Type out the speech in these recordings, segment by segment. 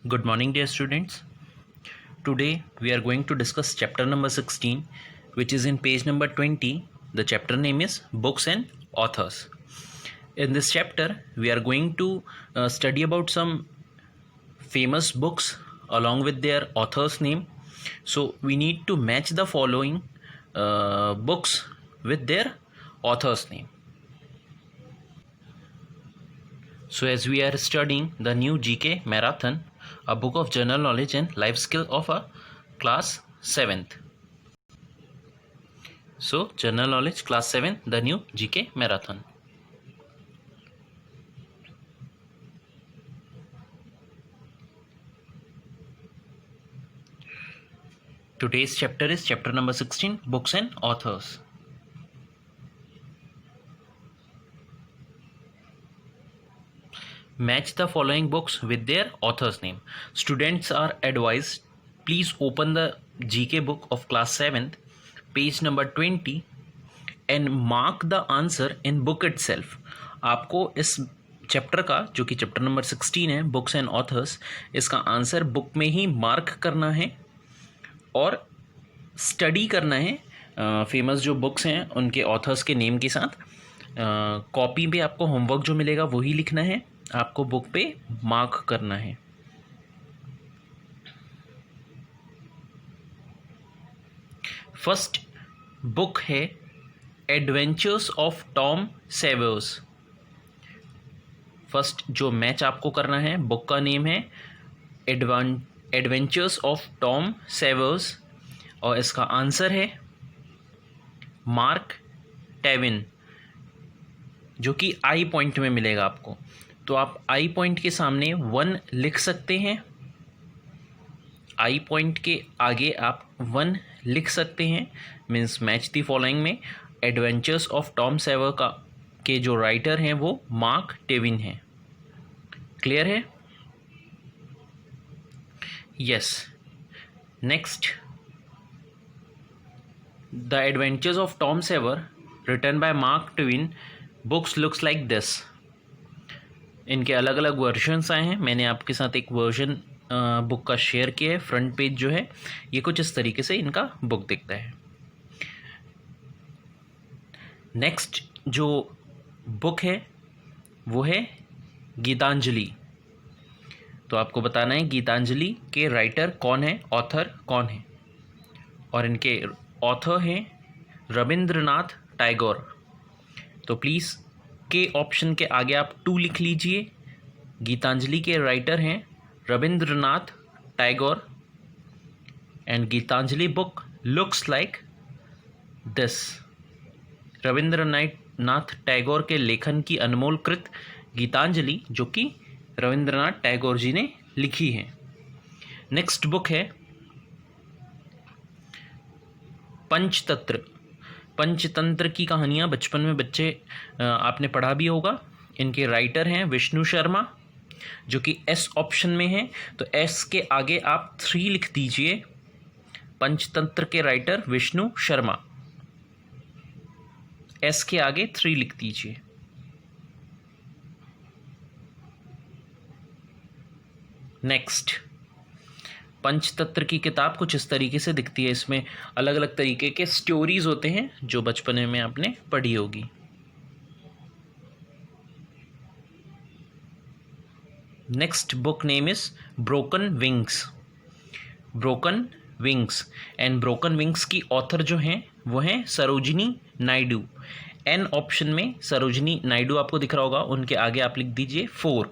Good morning, dear students. Today we are going to discuss chapter number 16, which is in page number 20. The chapter name is Books and Authors. In this chapter, we are going to study about some famous books along with their author's name. So we need to match the following books with their author's name. So as we are studying the new GK Marathon, a book of general knowledge and life skill of a class 7th. So general knowledge class 7, the new GK Marathon. Today's chapter is chapter number 16, books and authors. Match the following books with their author's name. Students are advised, please open the GK book of class 7th, page number 20 and mark the answer in book itself. आपको इस chapter का, जो कि chapter number 16 है, books and authors, इसका answer book में ही mark करना है और स्टडी करना है फेमस जो बुक्स हैं उनके ऑथर्स के नेम के साथ. कॉपी पे आपको होमवर्क जो मिलेगा वही लिखना है, आपको बुक पे मार्क करना है. फर्स्ट बुक है एडवेंचर्स ऑफ टॉम सेवर्स. फर्स्ट जो मैच आपको करना है, बुक का नेम है एडवेंचर्स ऑफ टॉम सेवर्स और इसका आंसर है मार्क टेविन, जो कि आई पॉइंट में मिलेगा आपको. तो आप आई पॉइंट के सामने 1 लिख सकते हैं, आई पॉइंट के आगे आप 1 लिख सकते हैं. मीन्स मैच दी फॉलोइंग में एडवेंचर्स ऑफ टॉम सेवर का के जो राइटर हैं वो मार्क टेविन हैं. क्लियर है? Yes. Next, the adventures of Tom Sawyer written by Mark Twain books looks like this. इनके अलग अलग वर्जन्स आए हैं. मैंने आपके साथ एक वर्जन बुक का शेयर किया है. फ्रंट पेज जो है ये कुछ इस तरीके से इनका बुक दिखता है. नेक्स्ट जो बुक है वो है गीतांजलि. तो आपको बताना है गीतांजलि के राइटर कौन है, ऑथर कौन है. और इनके ऑथर हैं रविंद्रनाथ टैगोर. तो प्लीज़ के ऑप्शन के आगे आप 2 लिख लीजिए. गीतांजलि के राइटर हैं Rabindranath Tagore and Gitanjali book looks like this. Rabindranath Tagore के लेखन की अनमोल कृत गीतांजलि, जो कि रविंद्रनाथ टैगोर जी ने लिखी है. नेक्स्ट बुक है पंचतंत्र. पंचतंत्र की कहानियाँ बचपन में बच्चे आपने पढ़ा भी होगा. इनके राइटर हैं विष्णु शर्मा, जो कि एस ऑप्शन में है. तो एस के आगे आप 3 लिख दीजिए. पंचतंत्र के राइटर विष्णु शर्मा, एस के आगे 3 लिख दीजिए. नेक्स्ट, पंचतंत्र की किताब कुछ इस तरीके से दिखती है. इसमें अलग अलग तरीके के स्टोरीज होते हैं जो बचपन में आपने पढ़ी होगी. Next book name is broken wings. Broken wings and broken wings की ऑथर जो हैं वो हैं सरोजिनी नायडू. एन ऑप्शन में सरोजिनी नायडू आपको दिख रहा होगा, उनके आगे आप लिख दीजिए 4.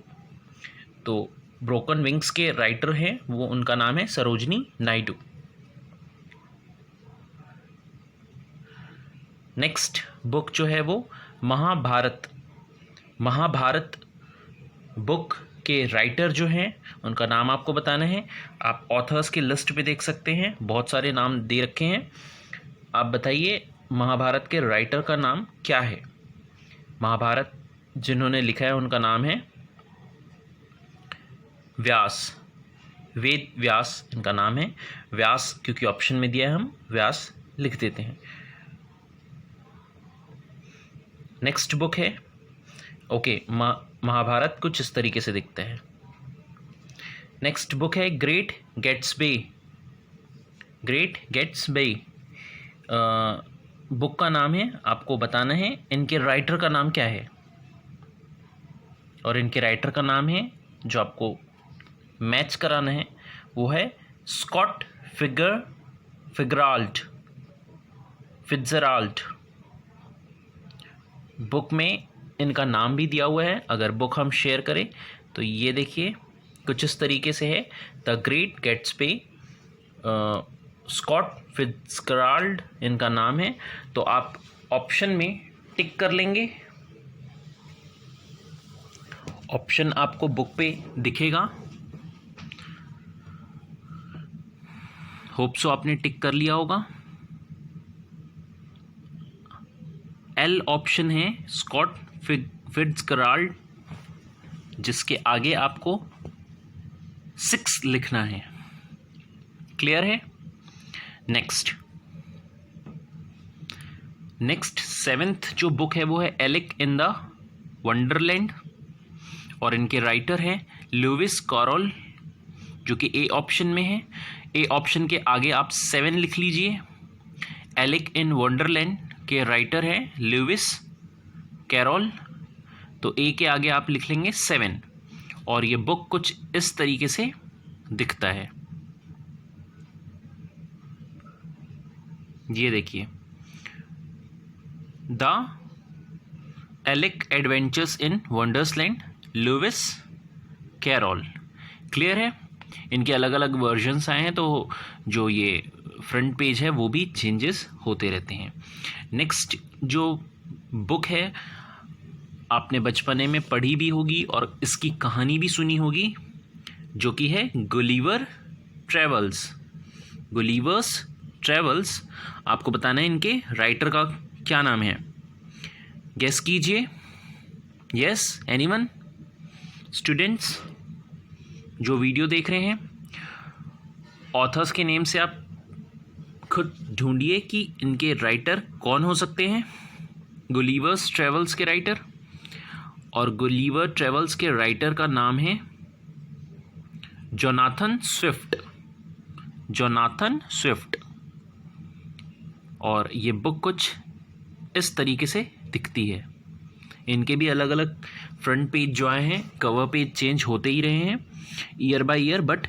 तो ब्रोकन विंग्स के राइटर हैं वो, उनका नाम है सरोजिनी नायडू. नेक्स्ट बुक जो है वो महाभारत. महाभारत बुक के राइटर जो हैं उनका नाम आपको बताना है. आप ऑथर्स की लिस्ट पे देख सकते हैं, बहुत सारे नाम दे रखे हैं. आप बताइए महाभारत के राइटर का नाम क्या है. महाभारत जिन्होंने लिखा है उनका नाम है व्यास. वेद व्यास इनका नाम है. व्यास क्योंकि ऑप्शन में दिया है, हम व्यास लिख देते हैं. नेक्स्ट बुक है महाभारत कुछ इस तरीके से दिखता है. नेक्स्ट बुक है great Gatsby. Great Gatsby book का नाम है, आपको बताना है इनके राइटर का नाम क्या है, और इनके राइटर का नाम है जो आपको मैच कराना है वो है स्कॉट फिट्जराल्ड। बुक में इनका नाम भी दिया हुआ है। अगर बुक हम शेयर करें तो ये देखिए कुछ इस तरीके से है, the great Gatsby, Scott Fitzgerald इनका नाम है। तो आप ऑप्शन में टिक कर लेंगे। ऑप्शन आपको बुक पे दिखेगा। होप सो आपने टिक कर लिया होगा। एल ऑप्शन है स्कॉट फिट्जराल्ड, जिसके आगे आपको 6 लिखना है। क्लियर है? नेक्स्ट 7th जो बुक है वो है एलिक इन द वंडरलैंड, और इनके राइटर हैं लुइस कैरोल, जो कि ए ऑप्शन में है। ए ऑप्शन के आगे आप 7 लिख लीजिए। एलिक इन वंडरलैंड के राइटर हैं लुइस कैरोल, तो ए के आगे आप लिख लेंगे 7, और ये बुक कुछ इस तरीके से दिखता है। ये देखिए, the Alice adventures in Wonderland, Lewis Carroll. Clear है? इनके अलग अलग वर्जन्स आए हैं, तो जो ये फ्रंट पेज है वो भी चेंजेस होते रहते हैं। नेक्स्ट जो बुक है आपने बचपने में पढ़ी भी होगी और इसकी कहानी भी सुनी होगी, जो कि है गुलिवर ट्रेवल्स। गुलिवर्स ट्रेवल्स, आपको बताना है इनके राइटर का क्या नाम है। गेस कीजिए। Yes, anyone? स्टूडेंट्स जो वीडियो देख रहे हैं, ऑथर्स के नेम से आप खुद ढूंढिए कि इनके राइटर कौन हो सकते हैं। गुलिवर्स ट्रेवल्स के राइटर, और गुलिवर ट्रेवल्स के राइटर का नाम है जोनाथन स्विफ्ट। Jonathan Swift. और ये बुक कुछ इस तरीके से दिखती है। इनके भी अलग अलग फ्रंट पेज जो आए हैं, कवर पेज चेंज होते ही रहे हैं ईयर बाय ईयर, बट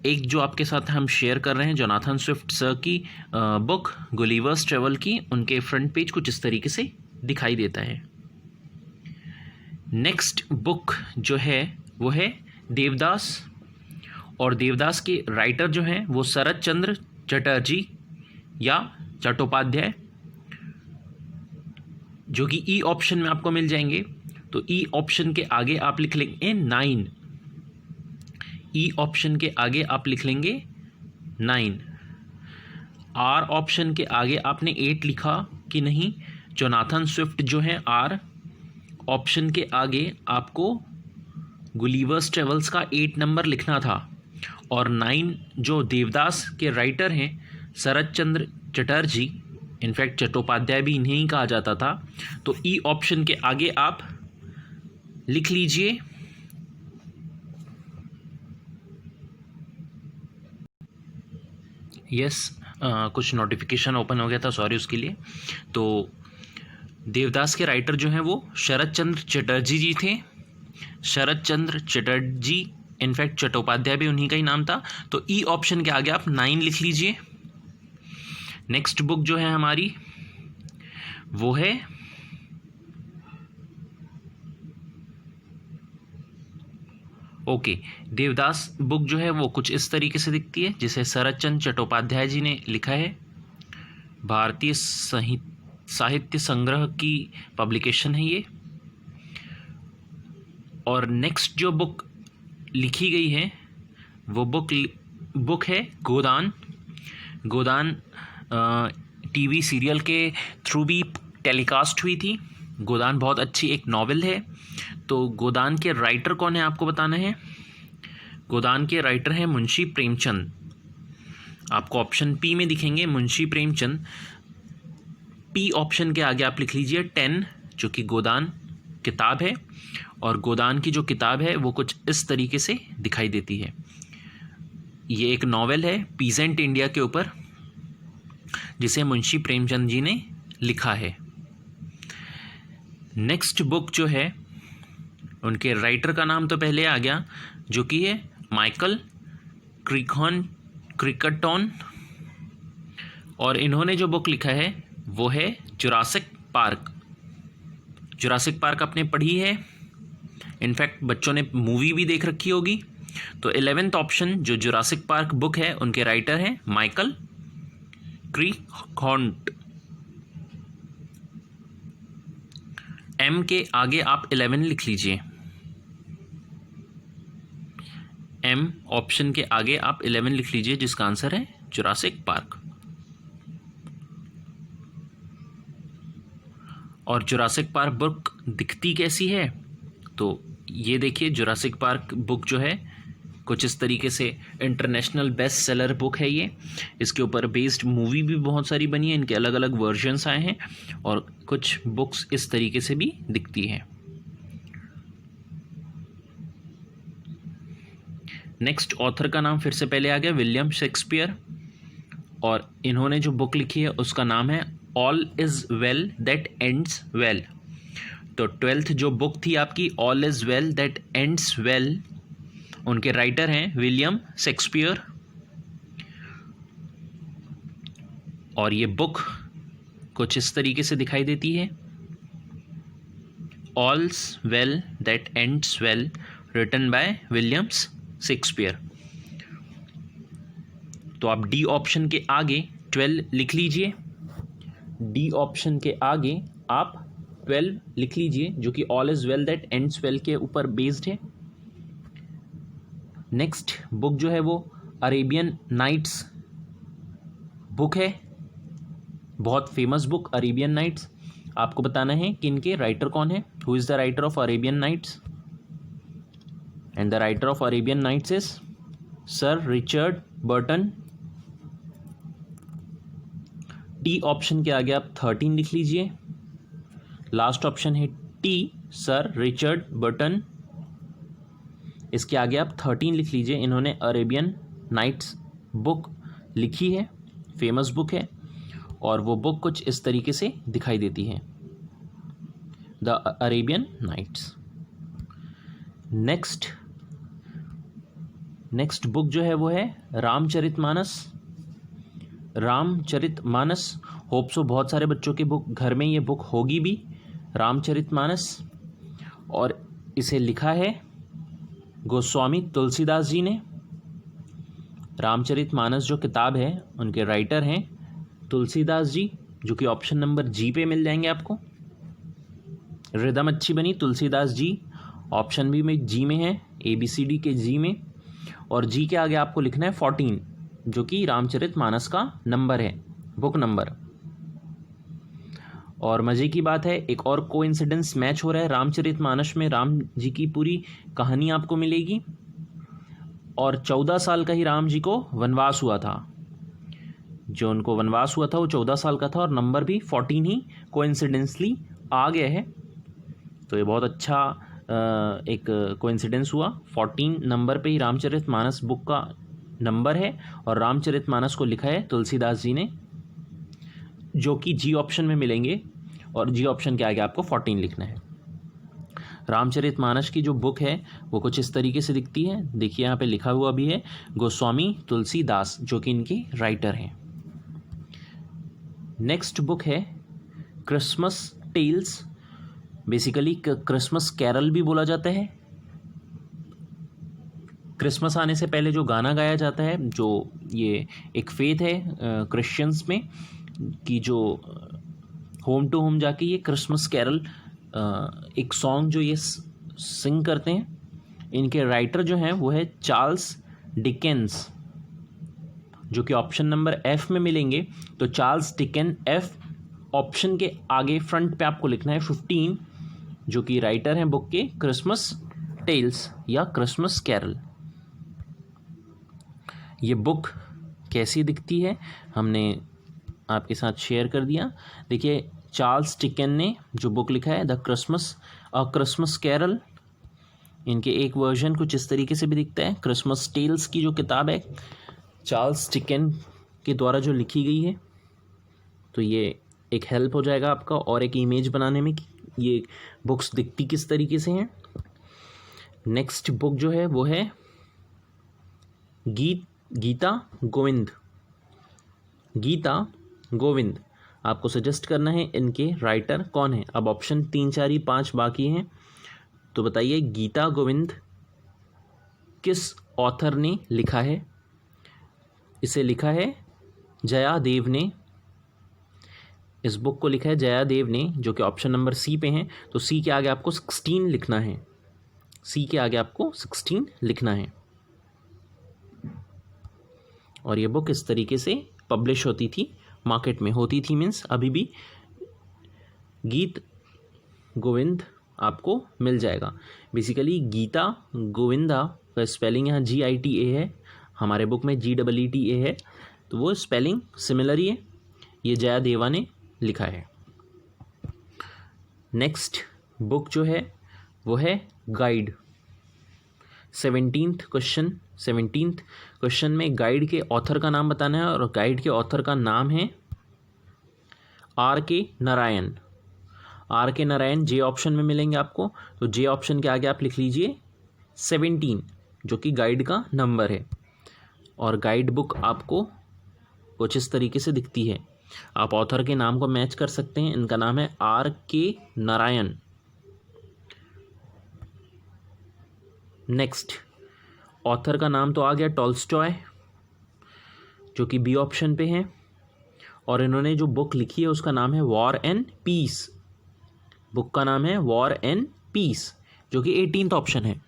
एक जो आपके साथ हम शेयर कर रहे हैं जोनाथन स्विफ्ट सर की बुक गुलिवर्स ट्रेवल की, उनके फ्रंट पेज कुछ इस तरीके से दिखाई देता है। नेक्स्ट बुक जो है वो है देवदास, और देवदास के राइटर जो हैं वो शरत चंद्र चटर्जी या चट्टोपाध्याय, जो कि ई ऑप्शन में आपको मिल जाएंगे। तो ई ऑप्शन के आगे आप लिख लेंगे 9। ई ऑप्शन के आगे आप लिख लेंगे 9। आर ऑप्शन के आगे आपने 8 लिखा कि नहीं? जोनाथन स्विफ्ट जो है आर ऑप्शन के आगे आपको गुलिवर्स ट्रेवल्स का 8 नंबर लिखना था, और 9 जो देवदास के राइटर हैं शरत चंद्र चटर्जी, इनफैक्ट चट्टोपाध्याय भी इन्हें ही कहा जाता था, तो ई ऑप्शन के आगे आप लिख लीजिए यस। कुछ नोटिफिकेशन ओपन हो गया था, सॉरी उसके लिए। तो देवदास के राइटर जो हैं वो शरत चंद्र चटर्जी जी थे। शरत चंद्र चटर्जी, इनफैक्ट चट्टोपाध्याय भी उन्हीं का ही नाम था। तो ई ऑप्शन के आगे आप 9 लिख लीजिए। नेक्स्ट बुक जो है हमारी वो है देवदास बुक जो है वो कुछ इस तरीके से दिखती है, जिसे शरत चंद्र चट्टोपाध्याय जी ने लिखा है। भारतीय साहित्य संग्रह की पब्लिकेशन है ये। और नेक्स्ट जो बुक लिखी गई है वो बुक है गोदान। गोदान टीवी सीरियल के थ्रू भी टेलीकास्ट हुई थी। गोदान बहुत अच्छी एक नॉवेल है। तो गोदान के राइटर कौन है आपको बताना है। गोदान के राइटर हैं मुंशी प्रेमचंद। आपको ऑप्शन पी में दिखेंगे मुंशी प्रेमचंद। पी ऑप्शन के आगे आप लिख लीजिए 10, जो कि गोदान किताब है और गोदान की जो किताब है वो कुछ इस तरीके से दिखाई देती है। ये एक नॉवेल है पीजेंट इंडिया के ऊपर, जिसे मुंशी प्रेमचंद जी ने लिखा है। नेक्स्ट बुक जो है, उनके राइटर का नाम तो पहले आ गया, जो कि है माइकल क्रिकटन, और इन्होंने जो बुक लिखा है वो है जुरासिक पार्क। जुरासिक पार्क आपने पढ़ी है, इनफैक्ट बच्चों ने मूवी भी देख रखी होगी। तो 11th ऑप्शन जो जुरासिक पार्क बुक है, उनके राइटर हैं माइकल क्रिकॉन्ट। एम के आगे आप 11 लिख लीजिए, एम ऑप्शन के आगे आप 11 लिख लीजिए, जिसका आंसर है जुरासिक पार्क। और जुरासिक पार्क बुक दिखती कैसी है, तो ये देखिए, जुरासिक पार्क बुक जो है कुछ इस तरीके से इंटरनेशनल बेस्ट सेलर बुक है ये। इसके ऊपर बेस्ड मूवी भी बहुत सारी बनी है, इनके अलग अलग वर्जन्स आए हैं, और कुछ बुक्स इस तरीके से भी दिखती हैं। नेक्स्ट ऑथर का नाम फिर से पहले आ गया, विलियम शेक्सपियर, और इन्होंने जो बुक लिखी है उसका नाम है all is well that ends well. तो 12th जो बुक थी आपकी, all is well that ends well, उनके राइटर हैं विलियम शेक्सपियर। और ये बुक कुछ इस तरीके से दिखाई देती है, all's well that ends well, written by William Shakespeare. तो आप डी ऑप्शन के आगे 12 लिख लीजिए, डी ऑप्शन के आगे आप 12 लिख लीजिए, जो कि all is well that ends well के ऊपर बेस्ड है। नेक्स्ट बुक जो है वो अरेबियन नाइट्स बुक है, बहुत फेमस बुक अरेबियन नाइट्स। आपको बताना है कि इनके राइटर कौन है, who is the writer of Arabian Nights, and the writer of Arabian Nights is Sir Richard Burton. T option के आगे आप 13 लिख लीजिए, लास्ट ऑप्शन है टी, सर रिचर्ड बर्टन। इसके आगे आप 13 लिख लीजिए, इन्होंने अरेबियन नाइट्स बुक लिखी है, फेमस बुक है, और वो बुक कुछ इस तरीके से दिखाई देती है, the Arabian Nights. Next book जो है वो है रामचरितमानस। रामचरितमानस, होप सो बहुत सारे बच्चों के बुक घर में ये बुक होगी भी, रामचरितमानस, और इसे लिखा है गोस्वामी तुलसीदास जी ने। रामचरितमानस जो किताब है, उनके राइटर हैं तुलसीदास जी, जो कि ऑप्शन नंबर जी पे मिल जाएंगे आपको। रिदम अच्छी बनी, तुलसीदास जी ऑप्शन भी में जी में है, ABCD के जी में, और जी के आगे आपको लिखना है 14, जो कि रामचरितमानस का नंबर है, बुक नंबर। और मज़े की बात है, एक और कोइंसिडेंस मैच हो रहा है, रामचरितमानस में राम जी की पूरी कहानी आपको मिलेगी, और 14 साल का ही राम जी को वनवास हुआ था। जो उनको वनवास हुआ था वो 14 साल का था, और नंबर भी 14 ही कोइंसिडेंसली आ गया है। तो ये बहुत अच्छा एक कोइंसिडेंस हुआ, 14 नंबर पे ही रामचरितमानस बुक का नंबर है, और रामचरितमानस को लिखा है तुलसीदास जी ने, जो कि जी ऑप्शन में मिलेंगे, और जी ऑप्शन के आगे आपको 14 लिखना है। रामचरितमानस की जो बुक है वो कुछ इस तरीके से दिखती है, देखिए यहाँ पे लिखा हुआ भी है गोस्वामी तुलसीदास, जो कि इनके राइटर हैं। नेक्स्ट बुक है Christmas tales, basically Christmas carol भी बोला जाता है। क्रिसमस आने से पहले जो गाना गाया जाता है, जो ये एक फेथ है क्रिश्चियंस में, कि जो होम टू होम जाके ये क्रिसमस कैरल एक सॉन्ग जो ये सिंग करते हैं। इनके राइटर जो हैं वो है चार्ल्स डिकेंस, जो कि ऑप्शन नंबर F में मिलेंगे। तो चार्ल्स डिकेन F, ऑप्शन के आगे फ्रंट पे आपको लिखना है 15, जो कि राइटर हैं बुक के क्रिसमस टेल्स या क्रिसमस कैरल। ये बुक कैसी दिखती है हमने आपके साथ शेयर कर दिया। देखिए, चार्ल्स डिकेन ने जो बुक लिखा है the Christmas a Christmas carol, इनके एक वर्जन कुछ इस तरीके से भी दिखता है। क्रिसमस टेल्स की जो किताब है चार्ल्स डिकेंस के द्वारा जो लिखी गई है, तो ये एक हेल्प हो जाएगा आपका और एक इमेज बनाने में कि ये बुक्स दिखती किस तरीके से हैं। नेक्स्ट बुक जो है वो है गीता गोविंद। गीता गोविंद, आपको सजेस्ट करना है इनके राइटर कौन है। अब ऑप्शन 3, 4, 5 बाकी हैं, तो बताइए गीता गोविंद किस ऑथर ने लिखा है। इसे लिखा है जया देव ने। इस बुक को लिखा है जया देव ने, जो कि ऑप्शन नंबर सी पे हैं। तो सी के आगे आपको 16 लिखना है। सी के आगे आपको 16 लिखना है। और ये बुक इस तरीके से पब्लिश होती थी, मार्केट में होती थी, मीन्स अभी भी गीत गोविंद आपको मिल जाएगा। बेसिकली गीता गोविंदा का स्पेलिंग यहाँ GITA है, हमारे बुक में GEETA है, तो वो स्पेलिंग सिमिलर ही है। ये जया देवा ने लिखा है। नेक्स्ट बुक जो है वो है गाइड। 17th क्वेश्चन में गाइड के ऑथर का नाम बताना है, और गाइड के ऑथर का नाम है R.K. नारायण। R.K. नारायण जे ऑप्शन में मिलेंगे आपको, तो जे ऑप्शन के आगे आप लिख लीजिए 17, जो कि गाइड का नंबर है। और गाइड बुक आपको कुछ इस तरीके से दिखती है। आप ऑथर के नाम को मैच कर सकते हैं। इनका नाम है R.K. नारायण। नेक्स्ट ऑथर का नाम तो आ गया टॉल्स्टॉय, जो कि बी ऑप्शन पे है। और इन्होंने जो बुक लिखी है उसका नाम है वॉर एंड पीस। बुक का नाम है वॉर एंड पीस, जो कि 18th ऑप्शन है।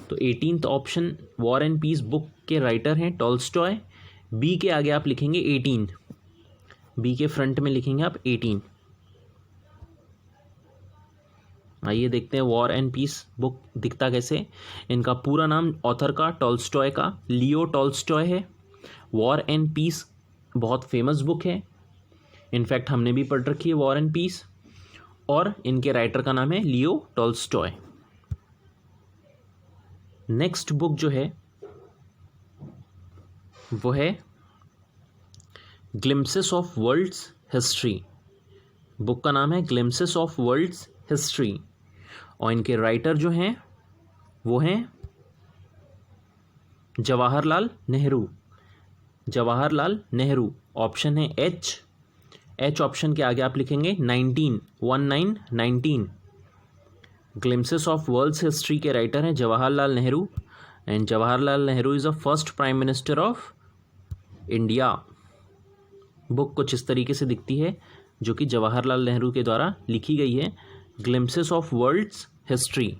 तो 18th option war and peace book के राइटर हैं टॉल्स्टॉय। बी के आगे आप लिखेंगे 18, बी के फ्रंट में लिखेंगे आप 18। आइए देखते हैं वॉर एंड पीस बुक दिखता कैसे। इनका पूरा नाम ऑथर का टॉल्स्टॉय का लियो टॉल्स्टॉय है। वॉर एंड पीस बहुत फेमस बुक है, इनफैक्ट हमने भी पढ़ रखी है वॉर एंड पीस। और इनके राइटर का नाम है लियो टॉल्स्टॉय। नेक्स्ट बुक जो है वो है glimpses of worlds history. Book का नाम है ग्लिम्पसेस ऑफ वर्ल्ड्स हिस्ट्री। और इनके राइटर जो हैं वो हैं जवाहरलाल नेहरू। जवाहरलाल नेहरू ऑप्शन है एच ऑप्शन के आगे आप लिखेंगे 19 ग्लिम्पसेस ऑफ वर्ल्ड्स हिस्ट्री के राइटर हैं Jawaharlal Nehru. And Jawaharlal Nehru is the first prime minister of India. Book कुछ इस तरीके से दिखती है, जो कि जवाहरलाल नेहरू के द्वारा लिखी गई है। Glimpses of worlds history,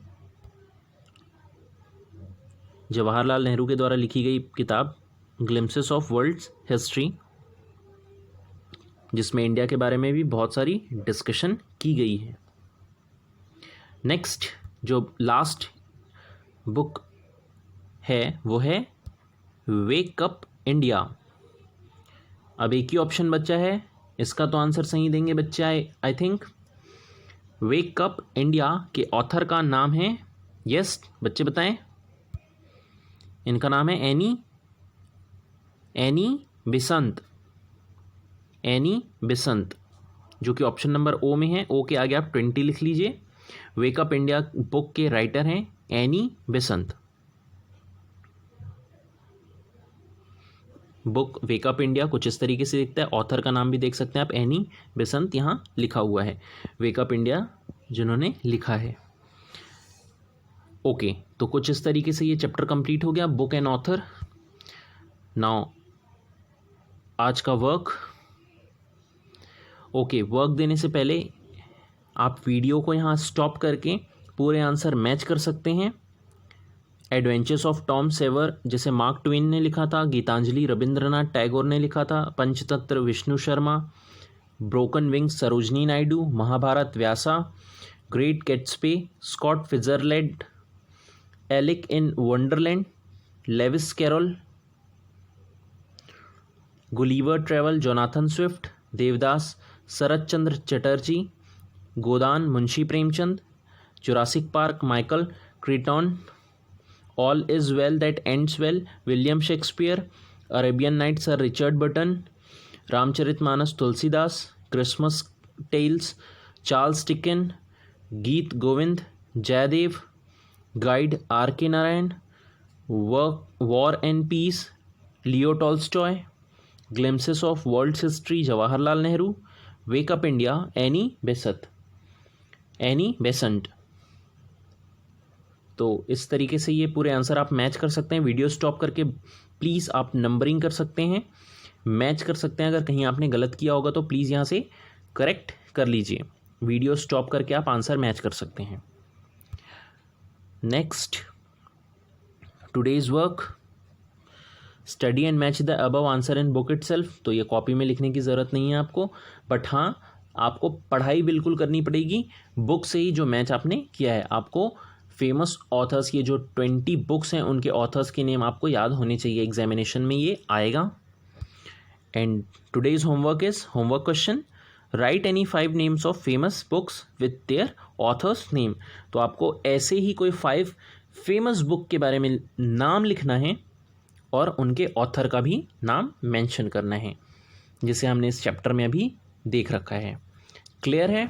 Jawaharlal Nehru के द्वारा लिखी गई किताब ग्लिम्पसेस ऑफ वर्ल्ड्स हिस्ट्री, जिसमें इंडिया के बारे में भी बहुत सारी डिस्कशन की गई है। नेक्स्ट जो लास्ट बुक है वो है वेक अप इंडिया। अब एक ही ऑप्शन बचा है, इसका तो आंसर सही देंगे बच्चे I think. Wake up India के ऑथर का नाम है, यस बच्चे बताएं, इनका नाम है एनी बेसंत, जो कि ऑप्शन नंबर ओ में है। ओ के आगे आप 20 लिख लीजिए। वेक अप इंडिया बुक के राइटर हैं एनी बेसंत। बुक वेकअप इंडिया कुछ इस तरीके से दिखता है। ऑथर का नाम भी देख सकते हैं आप, एनी बेसंत यहाँ लिखा हुआ है। वेकअप इंडिया जिन्होंने लिखा है। ओके, तो कुछ इस तरीके से ये चैप्टर कंप्लीट हो गया, बुक एंड ऑथर। नाउ आज का वर्क। ओके, वर्क देने से पहले आप वीडियो को यहाँ स्टॉप करके पूरे आंसर मैच कर सकते हैं। एडवेंचर्स ऑफ टॉम सेवर जैसे मार्क ट्वेन ने लिखा था, गीतांजलि रविंद्रनाथ टैगोर ने लिखा था, Panchatantra Vishnu Sharma, broken wings Sarojini Naidu, Mahabharata Vyasa, great Gatsby Scott Fitzgerald, Alice in Wonderland Lewis Carroll, Gulliver travel Jonathan Swift, Devdas Sarat Chandra Chatterjee, Godan Munshi Premchand, Jurassic Park Michael Crichton, all is well that ends well William Shakespeare, Arabian nights sir Richard Burton, Ramcharitmanas Tulsidas, Christmas tales Charles Dickens, Geet Govind Jayadev, guide R K Narayan, war and peace Leo Tolstoy, glimpses of world history Jawaharlal Nehru, wake up India Annie Besant. तो इस तरीके से ये पूरे answer आप match कर सकते हैं। वीडियो स्टॉप करके प्लीज़ आप नंबरिंग कर सकते हैं, मैच कर सकते हैं। अगर कहीं आपने गलत किया होगा तो प्लीज़ यहाँ से करेक्ट कर लीजिए। वीडियो स्टॉप करके आप आंसर मैच कर सकते हैं। Next, today's work, study and match the above answer in book itself. तो ये कॉपी में लिखने की ज़रूरत नहीं है आपको, बट हाँ आपको पढ़ाई बिल्कुल करनी पड़ेगी बुक से ही जो मैच आपने किया है। आपको फेमस ऑथर्स, ये जो 20 बुक्स हैं उनके ऑथर्स के नेम आपको याद होने चाहिए, एग्जामिनेशन में ये आएगा। And today's homework is homework question, right any 5 names of famous books with their author's name. तो आपको ऐसे ही कोई 5 फेमस बुक के बारे में नाम लिखना है और उनके ऑथर का भी नाम मेंशन करना है, जिसे हमने इस चैप्टर में अभी देख रखा है। क्लियर है?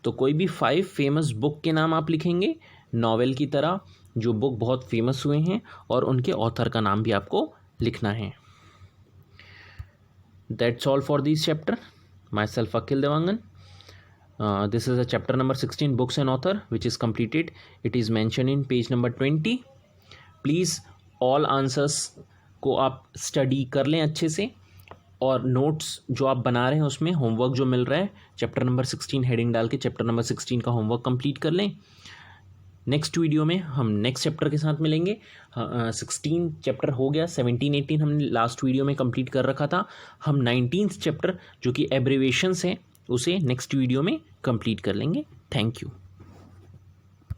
तो कोई भी 5 फेमस बुक के नाम आप लिखेंगे नॉवेल की तरह, जो बुक बहुत फेमस हुए हैं, और उनके ऑथर का नाम भी आपको लिखना है। That's all for this chapter. My self Akhil Dewangan. This is a chapter number 16, books and author, which is completed. It is mentioned in page number 20. Please all answers को आप स्टडी कर लें अच्छे से, और नोट्स जो आप बना रहे हैं उसमें होमवर्क जो मिल रहा है चैप्टर नंबर 16 हेडिंग डाल के चैप्टर नंबर 16 का होमवर्क कंप्लीट कर लें। नेक्स्ट वीडियो में हम नेक्स्ट चैप्टर के साथ मिलेंगे। 16 चैप्टर हो गया, 17 18 हमने लास्ट वीडियो में कंप्लीट कर रखा था। हम 19th चैप्टर जो कि एब्रीवेशंस हैं उसे नेक्स्ट वीडियो में कंप्लीट कर लेंगे। Thank you.